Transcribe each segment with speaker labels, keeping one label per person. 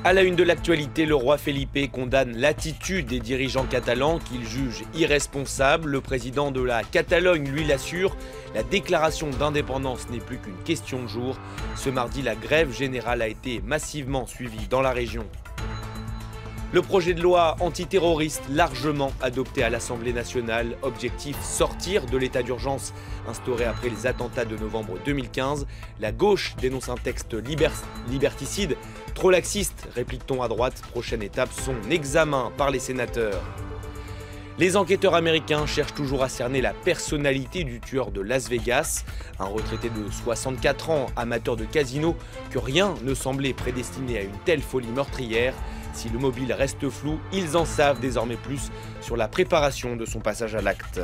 Speaker 1: À la une de l'actualité, le roi Felipe condamne l'attitude des dirigeants catalans qu'il juge irresponsable. Le président de la Catalogne, lui, l'assure, la déclaration d'indépendance n'est plus qu'une question de jour. Ce mardi, la grève générale a été massivement suivie dans la région. Le projet de loi antiterroriste largement adopté à l'Assemblée nationale. Objectif, sortir de l'état d'urgence instauré après les attentats de novembre 2015. La gauche dénonce un texte liberticide, trop laxiste, réplique-t-on à droite. Prochaine étape, son examen par les sénateurs. Les enquêteurs américains cherchent toujours à cerner la personnalité du tueur de Las Vegas, un retraité de 64 ans, amateur de casino, que rien ne semblait prédestiné à une telle folie meurtrière. Si le mobile reste flou, ils en savent désormais plus sur la préparation de son passage à l'acte.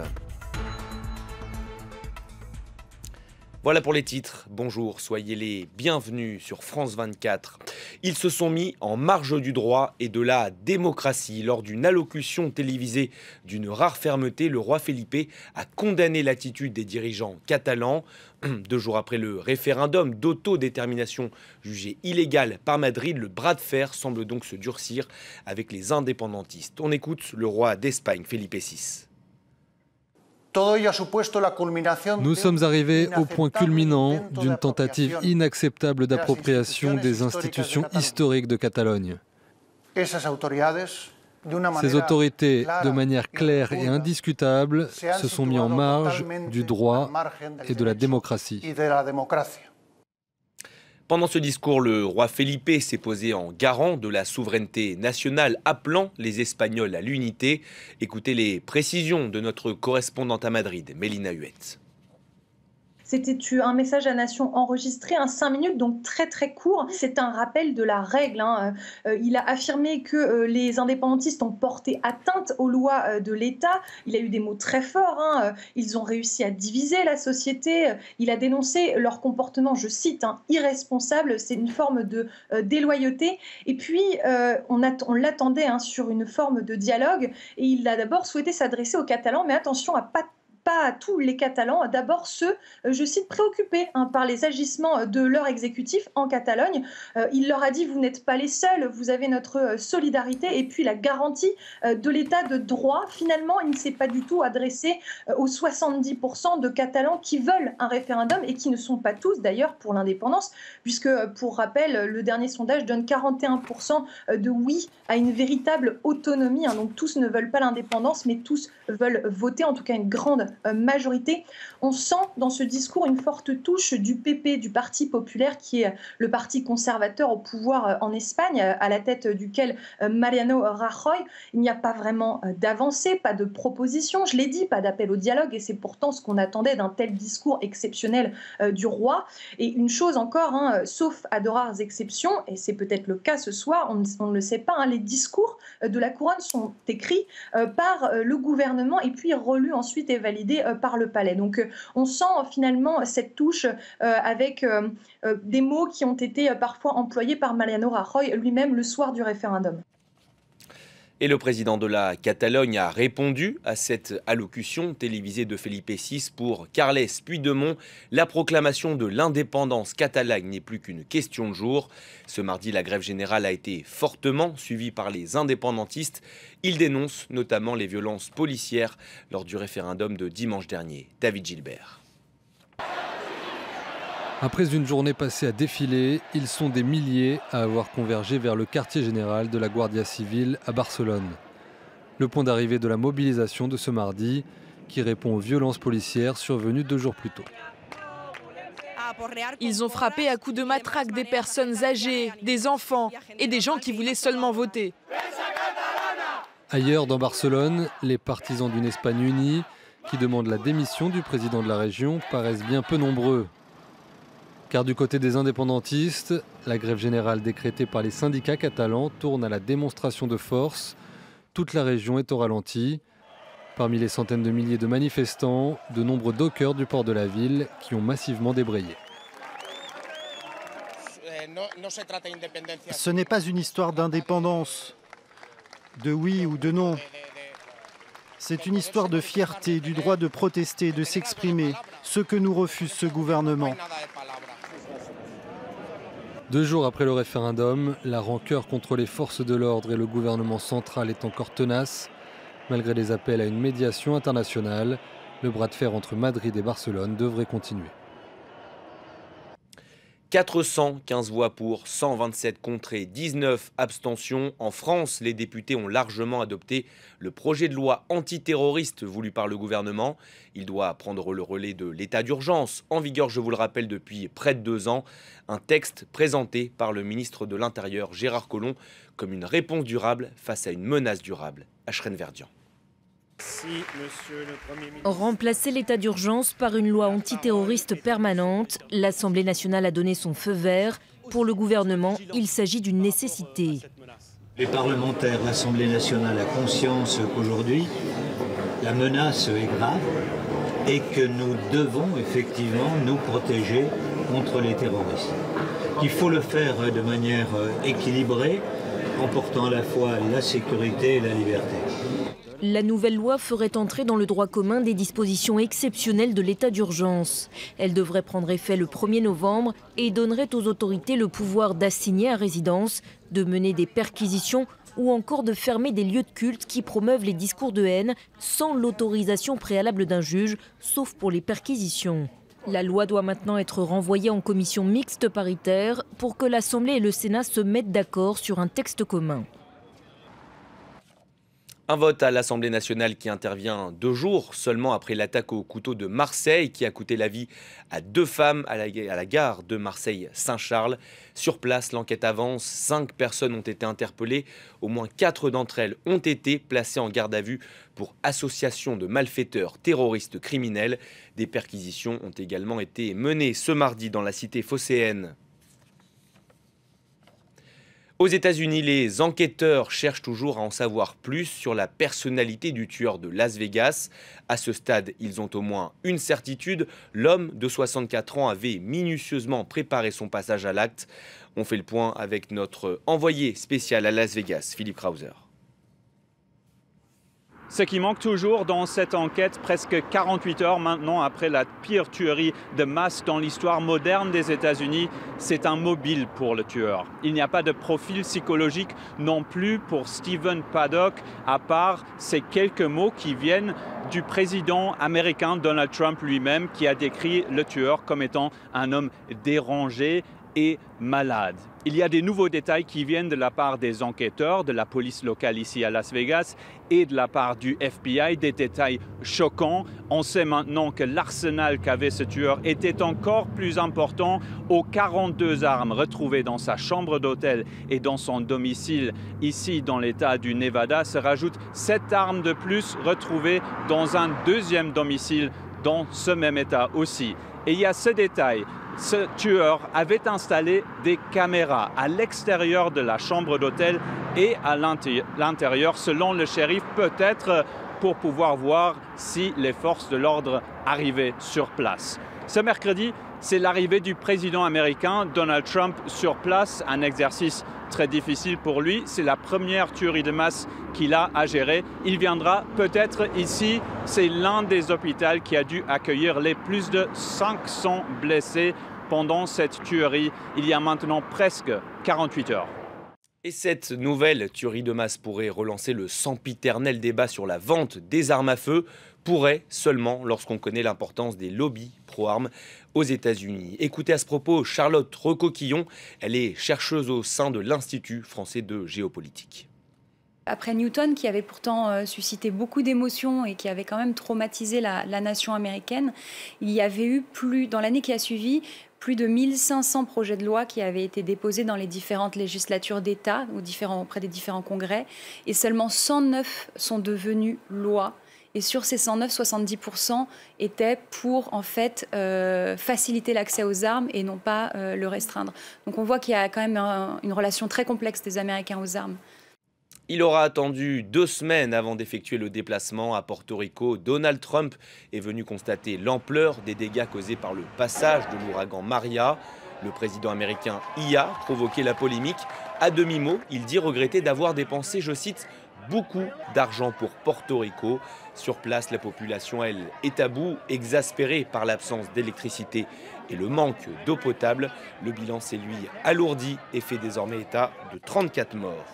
Speaker 1: Voilà pour les titres. Bonjour, soyez les bienvenus sur France 24. Ils se sont mis en marge du droit et de la démocratie. Lors d'une allocution télévisée d'une rare fermeté, le roi Felipe a condamné l'attitude des dirigeants catalans. 2 jours après le référendum d'autodétermination jugé illégal par Madrid, le bras de fer semble donc se durcir avec les indépendantistes. On écoute le roi d'Espagne, Felipe VI.
Speaker 2: Nous sommes arrivés au point culminant d'une tentative inacceptable d'appropriation des institutions historiques de Catalogne. Ces autorités, de manière claire et indiscutable, se sont mis en marge du droit et de la démocratie.
Speaker 1: Pendant ce discours, le roi Felipe s'est posé en garant de la souveraineté nationale, appelant les Espagnols à l'unité. Écoutez les précisions de notre correspondante à Madrid, Mélina Huet.
Speaker 3: C'était un message à nation enregistré, 5 minutes, donc très court. C'est un rappel de la règle. Il a affirmé que les indépendantistes ont porté atteinte aux lois de l'État. Il a eu des mots très forts. Ils ont réussi à diviser la société. Il a dénoncé leur comportement, je cite, irresponsable. C'est une forme de déloyauté. Et puis, on l'attendait sur une forme de dialogue. Et il a d'abord souhaité s'adresser aux Catalans, mais attention à pas à tous les Catalans, d'abord ceux, je cite, préoccupés par les agissements de leur exécutif en Catalogne. Il leur a dit, vous n'êtes pas les seuls, vous avez notre solidarité et puis la garantie de l'état de droit. Finalement, il ne s'est pas du tout adressé aux 70% de Catalans qui veulent un référendum et qui ne sont pas tous d'ailleurs pour l'indépendance, puisque pour rappel, le dernier sondage donne 41% de oui à une véritable autonomie. Donc tous ne veulent pas l'indépendance, mais tous veulent voter, en tout cas une grande majorité. On sent dans ce discours une forte touche du PP, du Parti populaire, qui est le parti conservateur au pouvoir en Espagne, à la tête duquel Mariano Rajoy. Il n'y a pas vraiment d'avancée, pas de proposition, je l'ai dit, pas d'appel au dialogue, et c'est pourtant ce qu'on attendait d'un tel discours exceptionnel du roi. Et une chose encore, sauf à de rares exceptions, et c'est peut-être le cas ce soir, on ne le sait pas, les discours de la couronne sont écrits par le gouvernement et puis relus ensuite et validés par le palais. Donc on sent finalement cette touche avec des mots qui ont été parfois employés par Mariano Rajoy lui-même le soir du référendum.
Speaker 1: Et le président de la Catalogne a répondu à cette allocution télévisée de Felipe VI pour Carles Puigdemont. La proclamation de l'indépendance catalane n'est plus qu'une question de jour. Ce mardi, la grève générale a été fortement suivie par les indépendantistes. Ils dénoncent notamment les violences policières lors du référendum de dimanche dernier. David Gilbert.
Speaker 2: Après une journée passée à défiler, ils sont des milliers à avoir convergé vers le quartier général de la Guardia Civile à Barcelone. Le point d'arrivée de la mobilisation de ce mardi, qui répond aux violences policières survenues 2 jours plus tôt.
Speaker 4: Ils ont frappé à coups de matraque des personnes âgées, des enfants et des gens qui voulaient seulement voter.
Speaker 2: Ailleurs dans Barcelone, les partisans d'une Espagne unie, qui demandent la démission du président de la région, paraissent bien peu nombreux. Car du côté des indépendantistes, la grève générale décrétée par les syndicats catalans tourne à la démonstration de force. Toute la région est au ralenti. Parmi les centaines de milliers de manifestants, de nombreux dockers du port de la ville qui ont massivement débrayé.
Speaker 5: Ce n'est pas une histoire d'indépendance, de oui ou de non. C'est une histoire de fierté, du droit de protester, de s'exprimer, ce que nous refuse ce gouvernement.
Speaker 2: 2 jours après le référendum, la rancœur contre les forces de l'ordre et le gouvernement central est encore tenace. Malgré les appels à une médiation internationale, le bras de fer entre Madrid et Barcelone devrait continuer.
Speaker 1: 415 voix pour, 127 contre et 19 abstentions. En France, les députés ont largement adopté le projet de loi antiterroriste voulu par le gouvernement. Il doit prendre le relais de l'état d'urgence, en vigueur, je vous le rappelle, depuis près de 2 ans. Un texte présenté par le ministre de l'Intérieur, Gérard Collomb, comme une réponse durable face à une menace durable. Ashren Verdian.
Speaker 6: Remplacer l'état d'urgence par une loi antiterroriste permanente, l'Assemblée nationale a donné son feu vert. Pour le gouvernement, il s'agit d'une nécessité.
Speaker 7: Les parlementaires, l'Assemblée nationale a conscience qu'aujourd'hui, la menace est grave et que nous devons effectivement nous protéger contre les terroristes. Il faut le faire de manière équilibrée, en portant à la fois la sécurité et la liberté.
Speaker 6: La nouvelle loi ferait entrer dans le droit commun des dispositions exceptionnelles de l'état d'urgence. Elle devrait prendre effet le 1er novembre et donnerait aux autorités le pouvoir d'assigner à résidence, de mener des perquisitions ou encore de fermer des lieux de culte qui promeuvent les discours de haine sans l'autorisation préalable d'un juge, sauf pour les perquisitions. La loi doit maintenant être renvoyée en commission mixte paritaire pour que l'Assemblée et le Sénat se mettent d'accord sur un texte commun.
Speaker 1: Un vote à l'Assemblée nationale qui intervient 2 jours seulement après l'attaque au couteau de Marseille qui a coûté la vie à 2 femmes à la gare de Marseille-Saint-Charles. Sur place, l'enquête avance. 5 personnes ont été interpellées. Au moins 4 d'entre elles ont été placées en garde à vue pour association de malfaiteurs terroristes criminels. Des perquisitions ont également été menées ce mardi dans la cité phocéenne. Aux États-Unis, les enquêteurs cherchent toujours à en savoir plus sur la personnalité du tueur de Las Vegas. À ce stade, ils ont au moins une certitude. L'homme de 64 ans avait minutieusement préparé son passage à l'acte. On fait le point avec notre envoyé spécial à Las Vegas, Philippe Krauser.
Speaker 8: Ce qui manque toujours dans cette enquête, presque 48 heures maintenant après la pire tuerie de masse dans l'histoire moderne des États-Unis, c'est un mobile pour le tueur. Il n'y a pas de profil psychologique non plus pour Stephen Paddock, à part ces quelques mots qui viennent du président américain Donald Trump lui-même, qui a décrit le tueur comme étant un homme dérangé et malade. Il y a des nouveaux détails qui viennent de la part des enquêteurs, de la police locale ici à Las Vegas et de la part du FBI, des détails choquants. On sait maintenant que l'arsenal qu'avait ce tueur était encore plus important. Aux 42 armes retrouvées dans sa chambre d'hôtel et dans son domicile ici dans l'État du Nevada se rajoutent 7 armes de plus retrouvées dans un deuxième domicile dans ce même État aussi. Et il y a ce détail. Ce tueur avait installé des caméras à l'extérieur de la chambre d'hôtel et à l'intérieur, selon le shérif, peut-être pour pouvoir voir si les forces de l'ordre arrivaient sur place. Ce mercredi, c'est l'arrivée du président américain Donald Trump sur place, un exercice très difficile pour lui. C'est la première tuerie de masse qu'il a à gérer. Il viendra peut-être ici. C'est l'un des hôpitaux qui a dû accueillir les plus de 500 blessés pendant cette tuerie il y a maintenant presque 48 heures.
Speaker 1: Et cette nouvelle tuerie de masse pourrait relancer le sempiternel débat sur la vente des armes à feu, pourrait seulement lorsqu'on connaît l'importance des lobbies pro-armes aux États-Unis. Écoutez à ce propos Charlotte Recoquillon, elle est chercheuse au sein de l'Institut français de géopolitique.
Speaker 9: Après Newton, qui avait pourtant suscité beaucoup d'émotions et qui avait quand même traumatisé la nation américaine, il y avait eu dans l'année qui a suivi, plus de 1500 projets de loi qui avaient été déposés dans les différentes législatures d'État, auprès des différents congrès, et seulement 109 sont devenus lois. Et sur ces 109, 70% étaient pour en fait faciliter l'accès aux armes et non pas le restreindre. Donc on voit qu'il y a quand même une relation très complexe des Américains aux armes.
Speaker 1: Il aura attendu 2 semaines avant d'effectuer le déplacement à Porto Rico. Donald Trump est venu constater l'ampleur des dégâts causés par le passage de l'ouragan Maria. Le président américain y a provoqué la polémique. À demi-mot, il dit regretter d'avoir dépensé, je cite, beaucoup d'argent pour Porto Rico. Sur place, la population, elle, est à bout, exaspérée par l'absence d'électricité et le manque d'eau potable. Le bilan s'est lui alourdi et fait désormais état de 34 morts.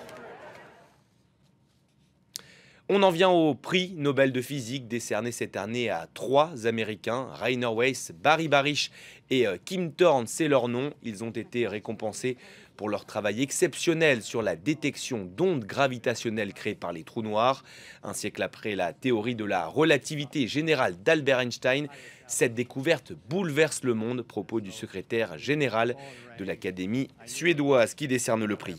Speaker 1: On en vient au prix Nobel de physique décerné cette année à 3 Américains, Rainer Weiss, Barry Barish et Kim Thorne, c'est leur nom. Ils ont été récompensés pour leur travail exceptionnel sur la détection d'ondes gravitationnelles créées par les trous noirs. Un siècle après la théorie de la relativité générale d'Albert Einstein, cette découverte bouleverse le monde, propos du secrétaire général de l'Académie suédoise qui décerne le prix.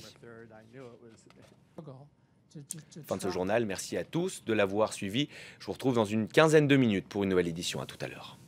Speaker 1: Fin de ce journal, merci à tous de l'avoir suivi. Je vous retrouve dans une quinzaine de minutes pour une nouvelle édition. À tout à l'heure.